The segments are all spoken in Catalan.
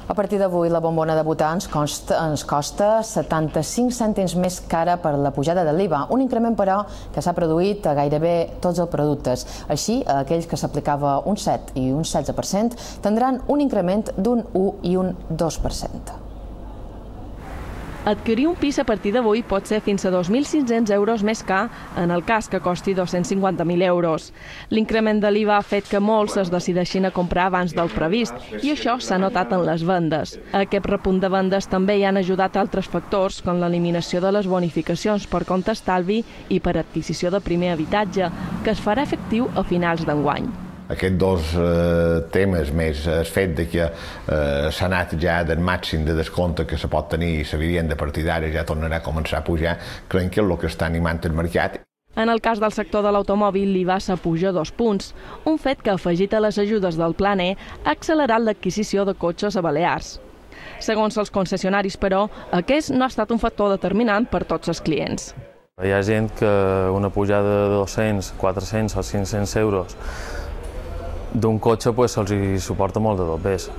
A partir d'avui, la bombona de butà ens costa 75 cèntims més cara per la pujada de l'IVA, un increment, però, que s'ha produït a gairebé tots els productes. Així, aquells que s'aplicava un 7 i un 16% tindran un increment d'un 1 i un 2%. Adquirir un pis a partir d'avui pot ser fins a 2.600 euros més car en el cas que costi 250.000 euros. L'increment de l'IVA ha fet que molts es decideixin a comprar abans del previst i això s'ha notat en les vendes. A aquest repunt de vendes també hi han ajudat altres factors, com l'eliminació de les bonificacions per compte estalvi i per adquisició de primer habitatge, que es farà efectiu a finals d'enguany. Aquests dos temes, més el fet que s'ha anat ja del màxim de descompte que se pot tenir i la vivienda a partir d'ara ja tornarà a començar a pujar, creiem que és el que està animant el mercat. En el cas del sector de l'automòbil, l'IVA s'apuja 2 punts, un fet que, afegit a les ajudes del Plan E, ha accelerat l'adquisició de cotxes a Balears. Segons els concessionaris, però, aquest no ha estat un factor determinant per tots els clients. Hi ha gent que una pujada de 200, 400 o 500 euros d'un cotxe se'ls suporta molt de dobbers.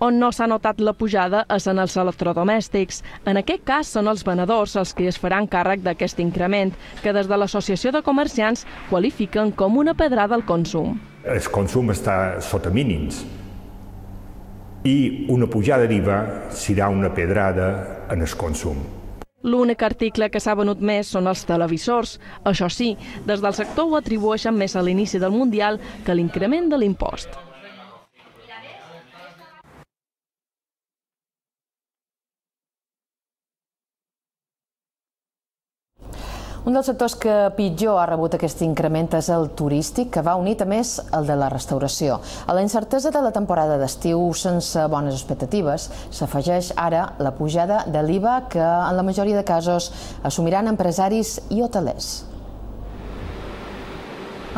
On no s'ha notat la pujada és en els electrodomèstics. En aquest cas són els venedors els que es faran càrrec d'aquest increment, que des de l'Associació de Comerciants qualifiquen com una pedrada al consum. El consum està sota mínims i una pujada d'IVA serà una pedrada en el consum. L'únic article que s'ha venut més són els televisors. Això sí, des del sector ho atribueixen més a l'inici del Mundial que a l'increment de l'impost. Un dels sectors que pitjor ha rebut aquest increment és el turístic, que va unit a més el de la restauració. A la incertesa de la temporada d'estiu, sense bones expectatives, s'afegeix ara la pujada de l'IVA que en la majoria de casos assumiran empresaris i hotelers.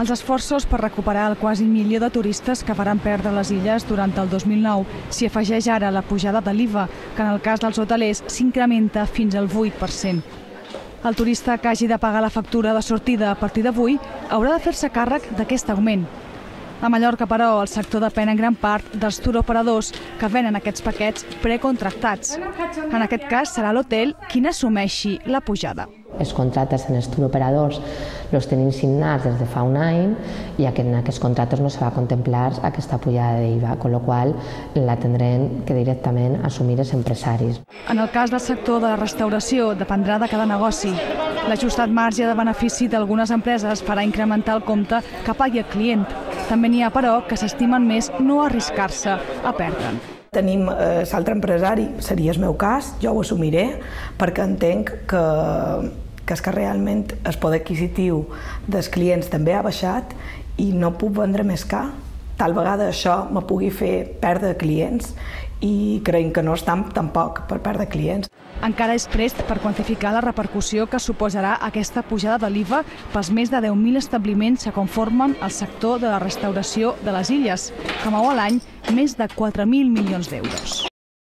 Els esforços per recuperar el quasi 1 milió de turistes que faran perdre les illes durant el 2009 s'hi afegeix ara la pujada de l'IVA, que en el cas dels hotelers s'incrementa fins al 8%. El turista que hagi de pagar la factura de sortida a partir d'avui haurà de fer-se càrrec d'aquest augment. A Mallorca, però, el sector depèn en gran part dels touroperadors que venen aquests paquets precontractats. En aquest cas, serà l'hotel qui n'assumeixi la pujada. Els contractes en els touroperadors els tenim signats des de fa un any i en aquests contractes no se va contemplar aquesta pujada d'IVA, amb la qual la tindrem que directament assumir els empresaris. En el cas del sector de la restauració dependrà de cada negoci. L'ajustat marge de benefici d'algunes empreses farà incrementar el compte que pagui el client. També n'hi ha, però, que s'estimen més no arriscar-se a perdre'n. Tenim l'altre empresari, seria el meu cas, jo ho assumiré perquè entenc que és que realment el poder adquisitiu dels clients també ha baixat i no puc vendre més car. Tal vegada això me pugui fer perdre clients i creiem que no és tampoc per perdre clients. Encara és prest per quantificar la repercussió que suposarà aquesta pujada de l'IVA pels més de 10.000 establiments que conformen el sector de la restauració de les illes, que mou a l'any més de 4.000 milions d'euros.